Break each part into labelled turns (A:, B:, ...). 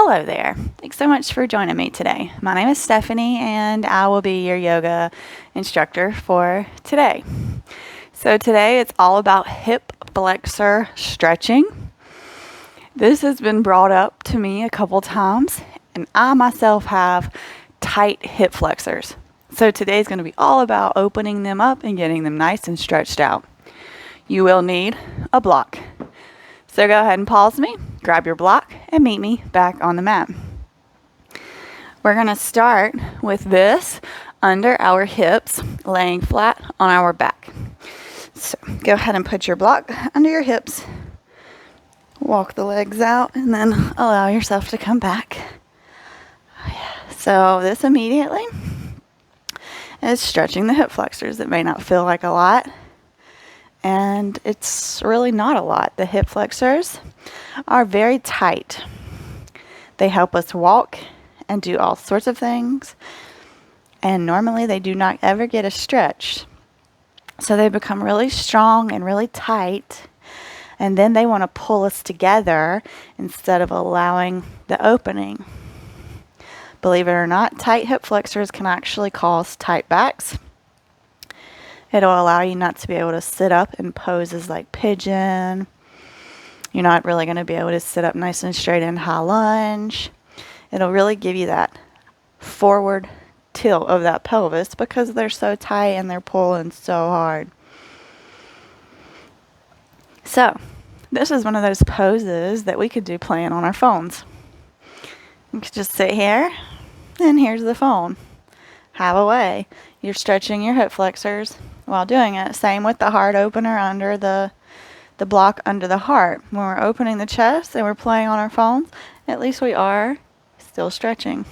A: Hello there. Thanks so much for joining me today. My name is Stephanie and I will be your yoga instructor for today. So today it's all about hip flexor stretching. This has been brought up to me a couple times and I myself have tight hip flexors. So today is going to be all about opening them up and getting them nice and stretched out. You will need a block. So go ahead and pause me, grab your block, and meet me back on the mat. We're going to start with this under our hips, laying flat on our back. So go ahead and put your block under your hips, walk the legs out, and then allow yourself to come back. So this immediately is stretching the hip flexors. It may not feel like a lot. And it's really not a lot. The hip flexors are very tight. They help us walk and do all sorts of things. And normally they do not ever get a stretch. So they become really strong and really tight. And then they want to pull us together instead of allowing the opening. Believe it or not, tight hip flexors can actually cause tight backs. It'll allow you not to be able to sit up in poses like pigeon. You're not really going to be able to sit up nice and straight in high lunge. It'll really give you that forward tilt of that pelvis because they're so tight and they're pulling so hard. So, this is one of those poses that we could do playing on our phones. You could just sit here, and here's the phone. Have a way. You're stretching your hip flexors while doing it. Same with the heart opener under the block under the heart. When we're opening the chest and we're playing on our phones, at least we are still stretching.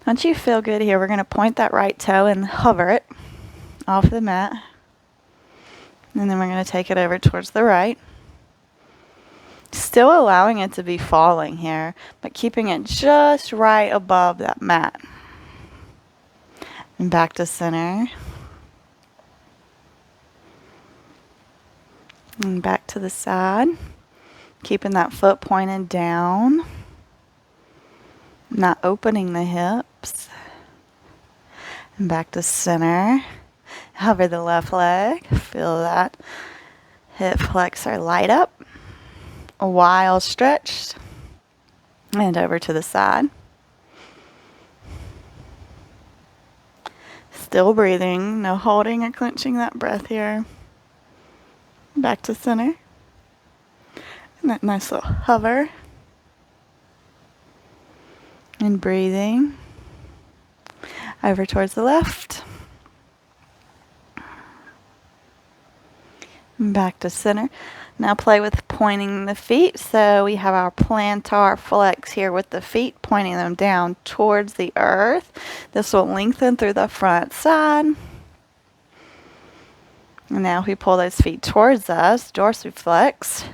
A: Once you feel good here, we're going to point that right toe and hover it off the mat. And then we're going to take it over towards the right. Still allowing it to be falling here, but keeping it just right above that mat. And back to center. And back to the side. Keeping that foot pointed down. Not opening the hips. And back to center. Hover the left leg. Feel that hip flexor light up. A while stretched. And over to the side. Still breathing, no holding or clenching that breath here. Back to center. And that nice little hover. And breathing. Over towards the left. And back to center. Now play with pointing the feet. So we have our plantar flex here with the feet, pointing them down towards the earth. This will lengthen through the front side. And now we pull those feet towards us, dorsiflex.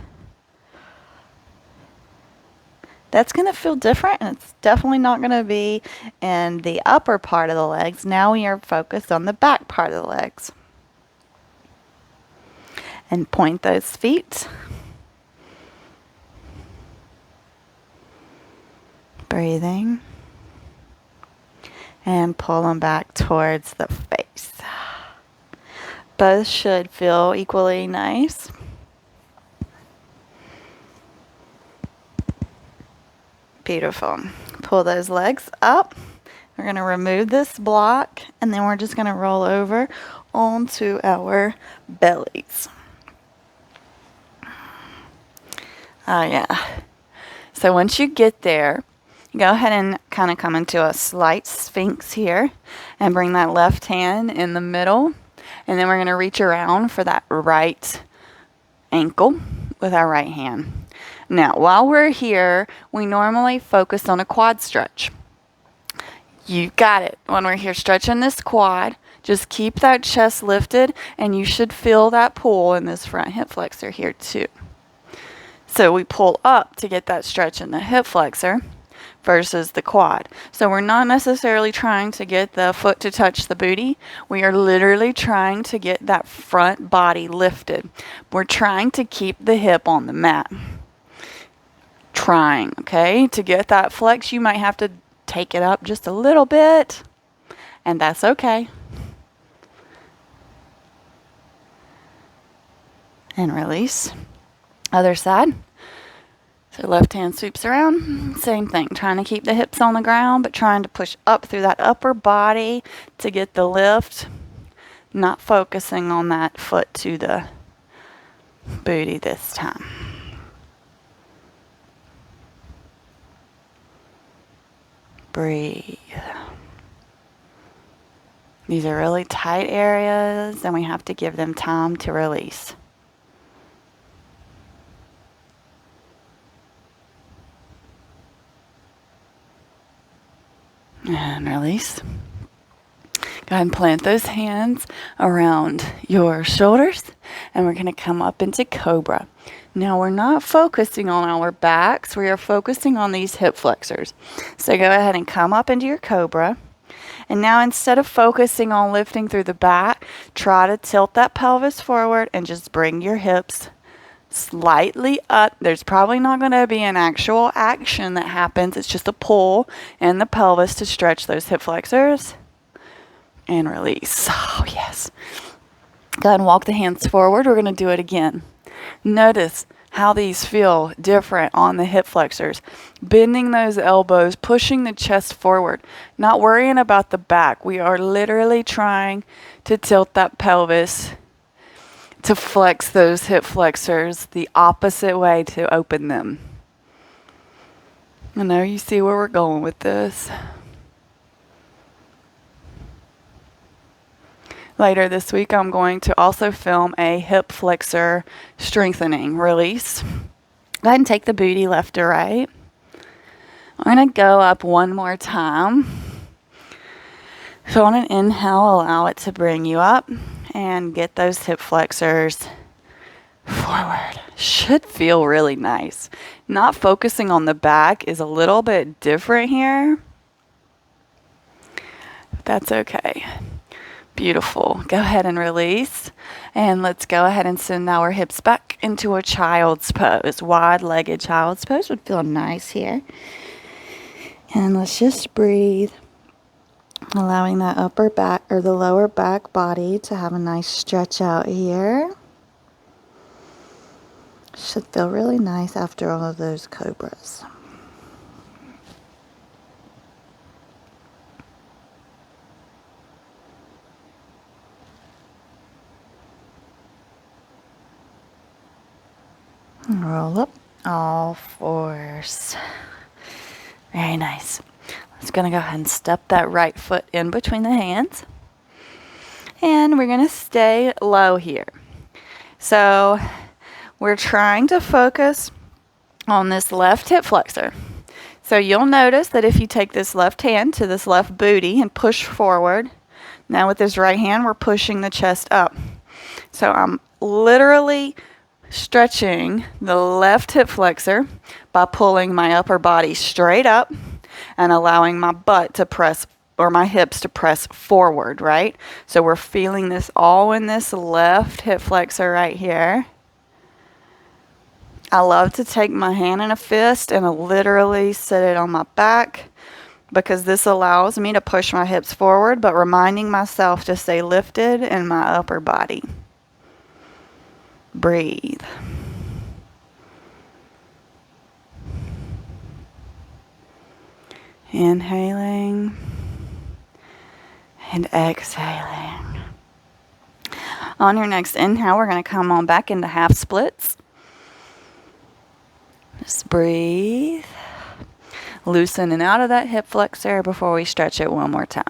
A: That's going to feel different, and it's definitely not going to be in the upper part of the legs. Now we are focused on the back part of the legs. And point those feet. Breathing. And pull them back towards the face. Both should feel equally nice. Beautiful. Pull those legs up. We're going to remove this block, and then we're just going to roll over onto our bellies. Oh, yeah. So once you get there, go ahead and kind of come into a slight sphinx here and bring that left hand in the middle. And then we're going to reach around for that right ankle with our right hand. Now, while we're here, we normally focus on a quad stretch. You got it. When we're here stretching this quad, just keep that chest lifted, and you should feel that pull in this front hip flexor here too. So we pull up to get that stretch in the hip flexor. versus the quad. So we're not necessarily trying to get the foot to touch the booty. We are literally trying to get that front body lifted. We're trying to keep the hip on the mat. Trying, okay? To get that flex, you might have to take it up just a little bit, and that's okay. And release. Other side. So left hand sweeps around, same thing, trying to keep the hips on the ground, but trying to push up through that upper body to get the lift, not focusing on that foot to the booty this time. Breathe. These are really tight areas, and we have to give them time to release. And release. Go ahead and plant those hands around your shoulders, and we're going to come up into cobra. Now we're not focusing on our backs, we are focusing on these hip flexors. So go ahead and come up into your cobra. And now instead of focusing on lifting through the back, try to tilt that pelvis forward and just bring your hips slightly up. There's probably not going to be an actual action that happens. It's just a pull in the pelvis to stretch those hip flexors. And release. Oh, yes. Go ahead and walk the hands forward. We're going to do it again. Notice how these feel different on the hip flexors. Bending those elbows, pushing the chest forward, not worrying about the back. We are literally trying to tilt that pelvis to flex those hip flexors the opposite way to open them. I know you see where we're going with this. Later this week, I'm going to also film a hip flexor strengthening release. Go ahead and take the booty left to right. I'm going to go up one more time. So on an inhale, allow it to bring you up and get those hip flexors forward. Should feel really nice. Not focusing on the back is a little bit different here. That's okay. Beautiful. Go ahead and release. And let's go ahead and send our hips back into a child's pose. Wide-legged child's pose would feel nice here. And let's just breathe. Allowing that upper back or the lower back body to have a nice stretch out here. Should feel really nice after all of those cobras. Roll up all fours. Very nice. Just going to go ahead and step that right foot in between the hands. And we're going to stay low here. So we're trying to focus on this left hip flexor. So you'll notice that if you take this left hand to this left booty and push forward, now with this right hand, we're pushing the chest up. So I'm literally stretching the left hip flexor by pulling my upper body straight up and allowing my butt to press, or my hips to press forward, right? So we're feeling this all in this left hip flexor right here. I love to take my hand in a fist and literally sit it on my back because this allows me to push my hips forward, but reminding myself to stay lifted in my upper body. Breathe. Inhaling and exhaling. On your next inhale, we're going to come on back into half splits. Just breathe. Loosening out of that hip flexor before we stretch it one more time.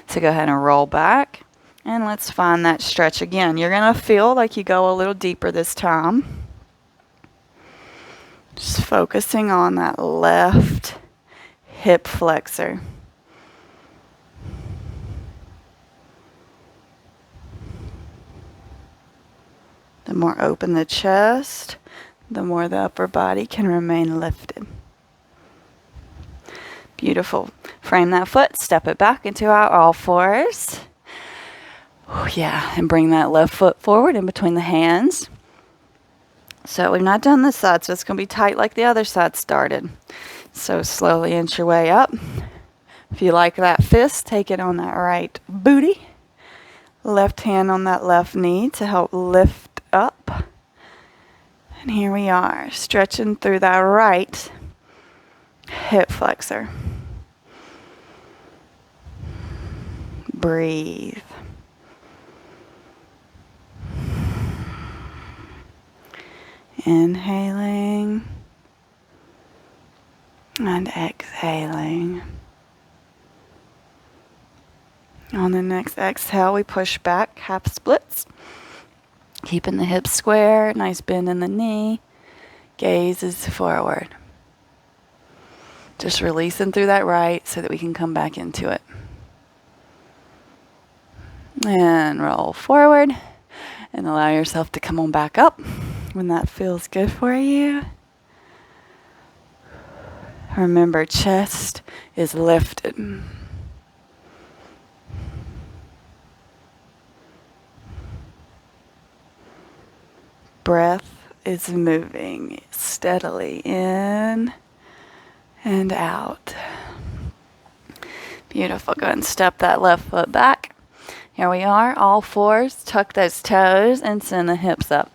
A: So go ahead and roll back. And let's find that stretch again. You're going to feel like you go a little deeper this time. Just focusing on that left hip flexor. The more open the chest, the more the upper body can remain lifted. Beautiful. Frame that foot, step it back into our all fours. Oh, yeah, and bring that left foot forward in between the hands. So we've not done this side, so it's going to be tight like the other side started. So slowly inch your way up. If you like that fist, take it on that right booty. Left hand on that left knee to help lift up. And here we are, stretching through that right hip flexor. Breathe. Inhaling and exhaling. On the next exhale, we push back, half splits. Keeping the hips square, nice bend in the knee. Gaze is forward. Just releasing through that right so that we can come back into it. And roll forward and allow yourself to come on back up when that feels good for you. Remember, chest is lifted. Breath is moving steadily in and out. Beautiful. Go ahead and step that left foot back. Here we are, all fours. Tuck those toes and send the hips up.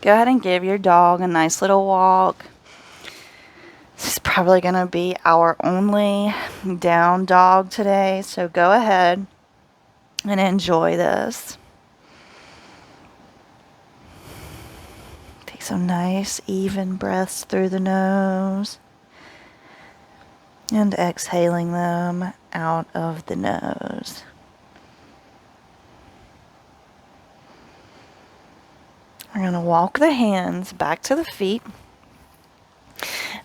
A: Go ahead and give your dog a nice little walk. This is probably going to be our only down dog today, so go ahead and enjoy this. Take some nice, even breaths through the nose and exhaling them out of the nose. We're going to walk the hands back to the feet.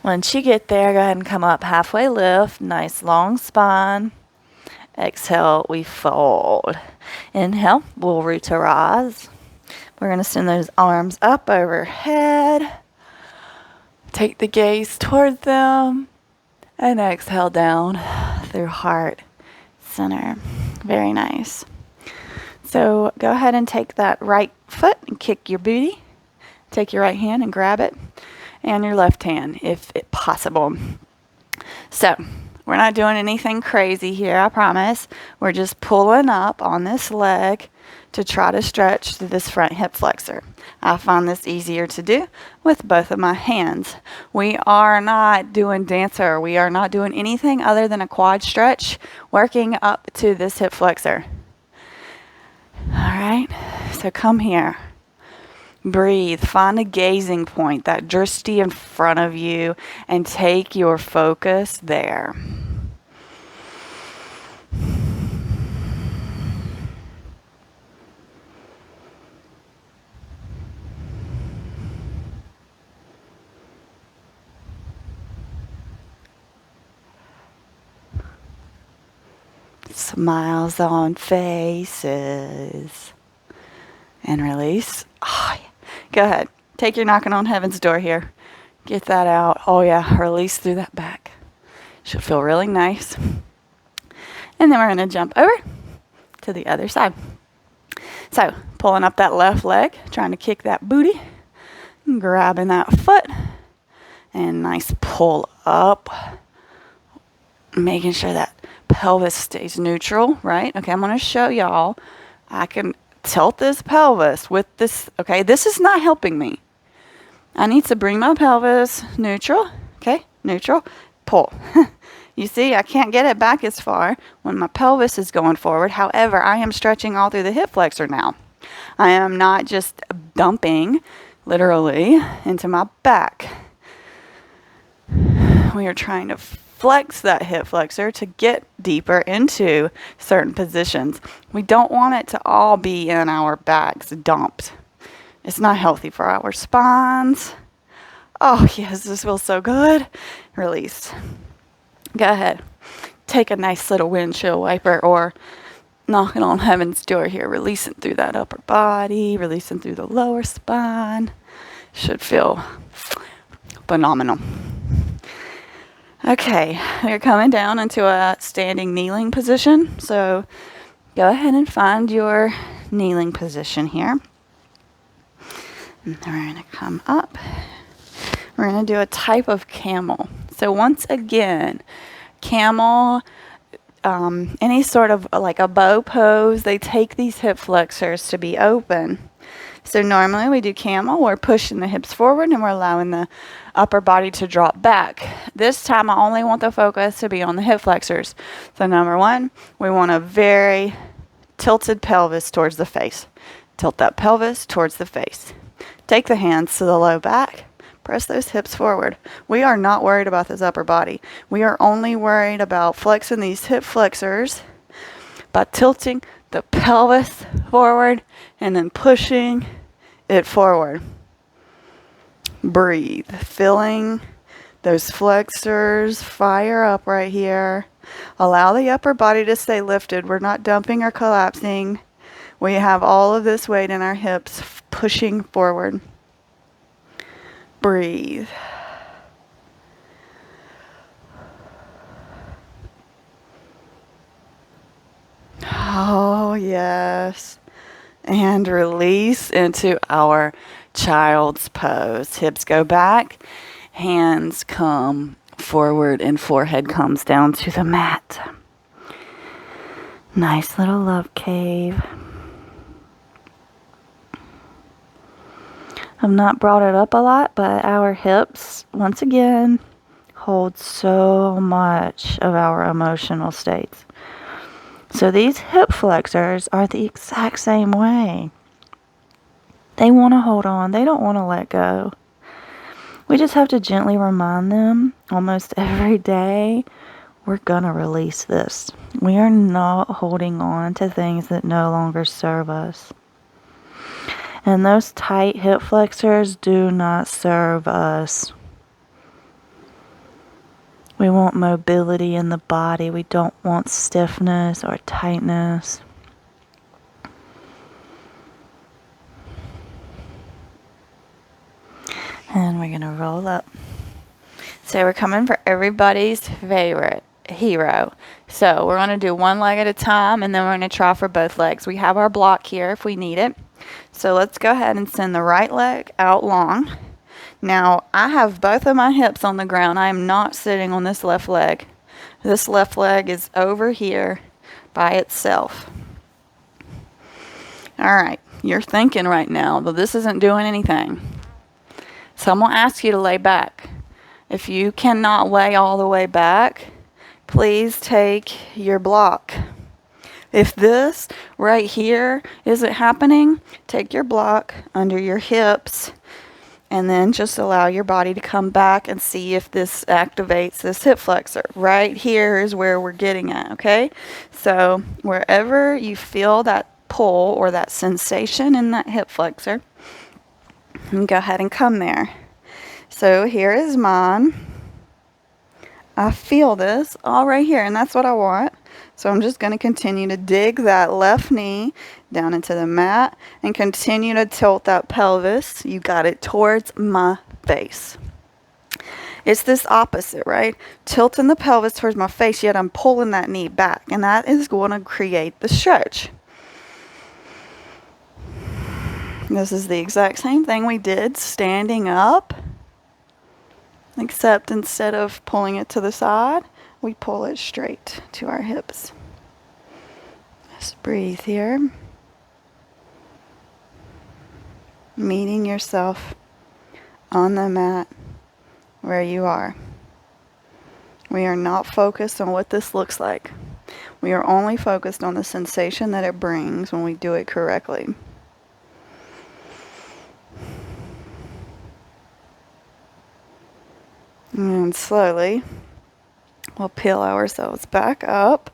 A: Once you get there, go ahead and come up halfway lift. Nice long spine. Exhale, we fold. Inhale, we'll root to rise. We're going to send those arms up overhead. Take the gaze toward them. And exhale down through heart center. Very nice. So go ahead and take that right foot and kick your booty. Take your right hand and grab it. And your left hand, if possible. So we're not doing anything crazy here, I promise. We're just pulling up on this leg to try to stretch through this front hip flexor. I find this easier to do with both of my hands. We are not doing dancer. We are not doing anything other than a quad stretch, working up to this hip flexor. All right, so come here. Breathe. Find a gazing point, that drishti in front of you, and take your focus there. Smiles on faces. And release. Oh, yeah. Go ahead. Take your knocking on heaven's door here. Get that out. Oh, yeah. Release through that back. Should feel really nice. And then we're going to jump over to the other side. So, pulling up that left leg, trying to kick that booty, grabbing that foot, and nice pull up. Making sure that pelvis stays neutral, right? Okay, I'm going to show y'all. I can tilt this pelvis with this. Okay, this is not helping me. I need to bring my pelvis neutral. Okay, neutral, pull. You see, I can't get it back as far when my pelvis is going forward. However, I am stretching all through the hip flexor now. I am not just dumping, literally, into my back. We are trying to flex that hip flexor to get deeper into certain positions. We don't want it to all be in our backs dumped. It's not healthy for our spines. Oh, yes, this feels so good. Release. Go ahead. Take a nice little windshield wiper or knocking on heaven's door here. Releasing through that upper body, releasing through the lower spine. Should feel phenomenal. Okay, we're coming down into a standing kneeling position. So go ahead and find your kneeling position here. And then we're going to come up. We're going to do a type of camel. So once again, camel, any sort of like a bow pose, they take these hip flexors to be open. So normally we do camel, we're pushing the hips forward and we're allowing the upper body to drop back. This time I only want the focus to be on the hip flexors. So number one, we want a very tilted pelvis towards the face. Tilt that pelvis towards the face. Take the hands to the low back. Press those hips forward. We are not worried about this upper body. We are only worried about flexing these hip flexors by tilting the pelvis forward and then pushing it forward. Breathe. Filling those flexors. Fire up right here. Allow the upper body to stay lifted. We're not dumping or collapsing. We have all of this weight in our hips pushing forward. Breathe. Oh, yes. And release into our child's pose. Hips go back, hands come forward, and forehead comes down to the mat. Nice little love cave. I've not brought it up a lot, but our hips, once again, hold so much of our emotional states. So these hip flexors are the exact same way. They want to hold on. They don't want to let go. We just have to gently remind them almost every day, we're going to release this. We are not holding on to things that no longer serve us. And those tight hip flexors do not serve us. We want mobility in the body. We don't want stiffness or tightness. And we're going to roll up. So we're coming for everybody's favorite hero. So we're going to do one leg at a time, and then we're going to try for both legs. We have our block here if we need it. So let's go ahead and send the right leg out long. Now, I have both of my hips on the ground. I am not sitting on this left leg. This left leg is over here by itself. All right, you're thinking right now, but this isn't doing anything. So I'm going to ask you to lay back. If you cannot lay all the way back, please take your block. If this right here isn't happening, take your block under your hips and then just allow your body to come back and see if this activates this hip flexor. Right here is where we're getting at, okay? So wherever you feel that pull or that sensation in that hip flexor, you can go ahead and come there. So here is mine. I feel this all right here, and that's what I want. So I'm just going to continue to dig that left knee down into the mat and continue to tilt that pelvis. You got it towards my face. It's this opposite, right? Tilting the pelvis towards my face, yet I'm pulling that knee back, and that is going to create the stretch. This is the exact same thing we did standing up, except instead of pulling it to the side, we pull it straight to our hips. Just breathe here. Meeting yourself on the mat where you are. We are not focused on what this looks like. We are only focused on the sensation that it brings when we do it correctly. And slowly, we'll peel ourselves back up.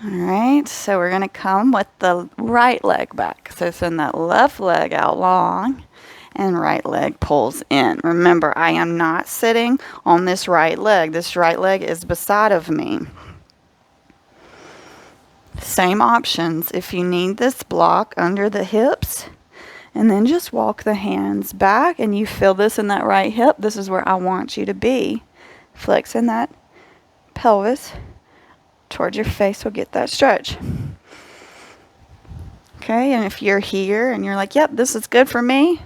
A: All right, so we're going to come with the right leg back. So send that left leg out long and right leg pulls in. Remember, I am not sitting on this right leg. This right leg is beside of me. Same options. If you need this block under the hips, and then just walk the hands back and you feel this in that right hip. This is where I want you to be. flexing that pelvis towards your face will get that stretch. Okay, and if you're here and you're like, yep, this is good for me,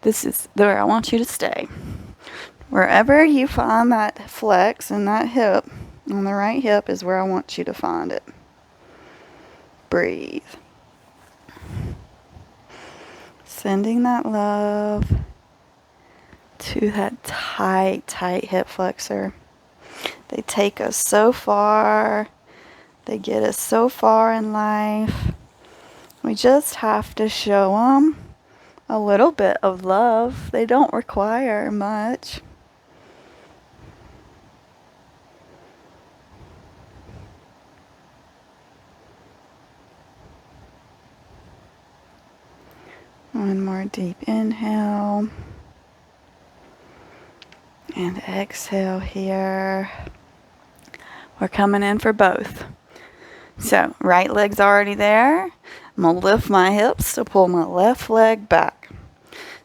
A: this is where I want you to stay. Wherever you find that flex in that hip, on the right hip, is where I want you to find it. Breathe. Sending that love to that tight, tight hip flexor. They take us so far. They get us so far in life. We just have to show them a little bit of love. They don't require much. One more deep inhale. And exhale here. We're coming in for both. So, right leg's already there. I'm going to lift my hips to pull my left leg back.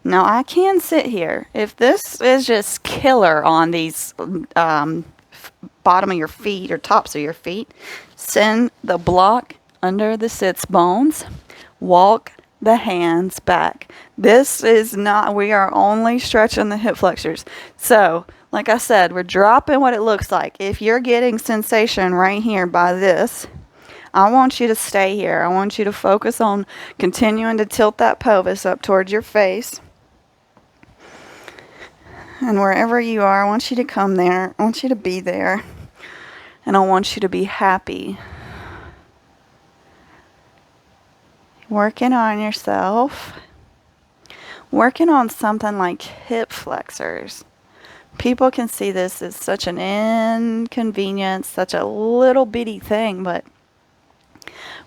A: Now, I can sit here. If this is just killer on these bottom of your feet or tops of your feet, send the block under the sits bones. Walk the hands back. This is not, we are only stretching the hip flexors. So, like I said, we're dropping what it looks like. If you're getting sensation right here by this, I want you to stay here. I want you to focus on continuing to tilt that pelvis up towards your face. And wherever you are, I want you to come there. I want you to be there. And I want you to be happy. Working on yourself. Working on something like hip flexors. People can see this as such an inconvenience, such a little bitty thing, but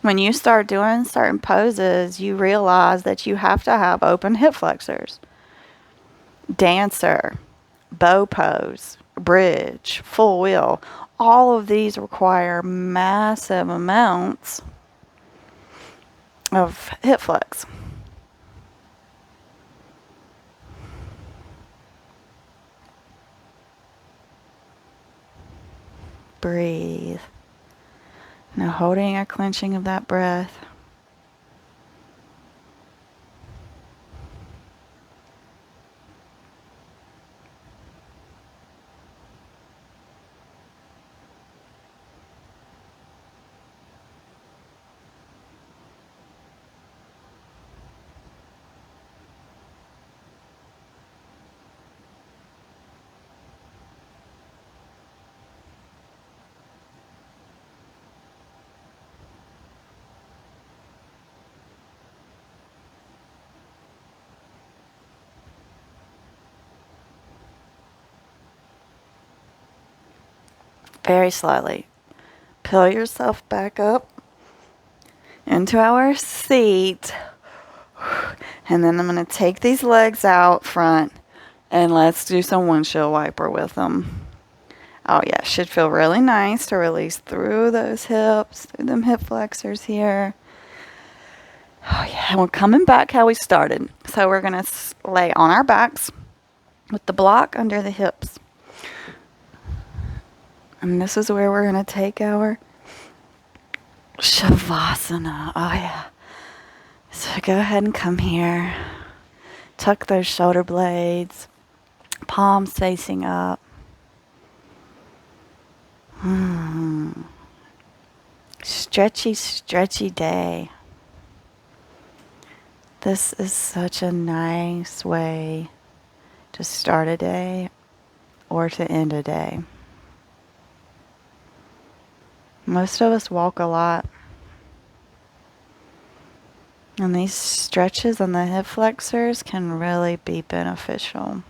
A: when you start doing certain poses, you realize that you have to have open hip flexors. Dancer, bow pose, bridge, full wheel, all of these require massive amounts of hip flex. Breathe. Now holding a clenching of that breath. Very slowly. Pull yourself back up into our seat. And then I'm going to take these legs out front and let's do some windshield wiper with them. Oh yeah, should feel really nice to release through those hips, through them hip flexors here. Oh yeah, and we're coming back how we started. So we're going to lay on our backs with the block under the hips. And this is where we're going to take our Shavasana. Oh yeah. So go ahead and come here. Tuck those shoulder blades. Palms facing up. Stretchy, stretchy day. This is such a nice way to start a day or to end a day. Most of us walk a lot. And these stretches on the hip flexors can really be beneficial.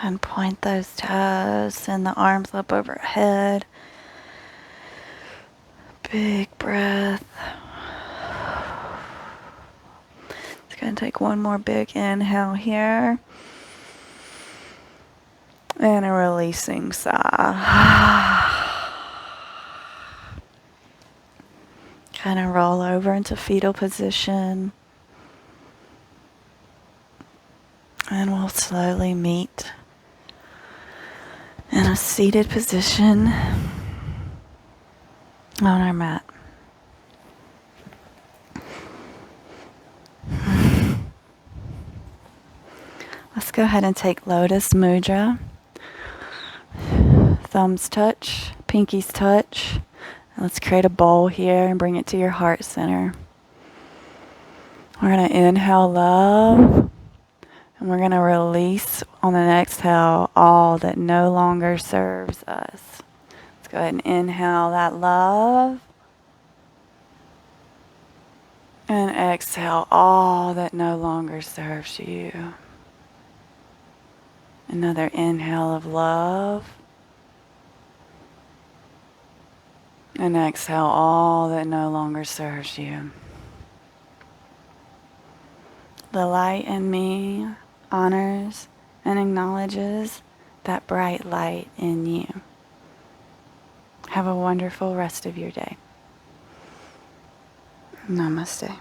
A: And point those toes, send the arms up overhead. Big breath. It's going to take one more big inhale here. And a releasing sigh. Kind of roll over into fetal position. And we'll slowly meet in a seated position on our mat. Let's go ahead and take Lotus Mudra. Thumbs touch, pinkies touch. And let's create a bowl here and bring it to your heart center. We're going to inhale love. And we're going to release on the exhale all that no longer serves us. Let's go ahead and inhale that love. And exhale all that no longer serves you. Another inhale of love. And exhale all that no longer serves you. The light in me honors and acknowledges that bright light in you. Have a wonderful rest of your day. Namaste.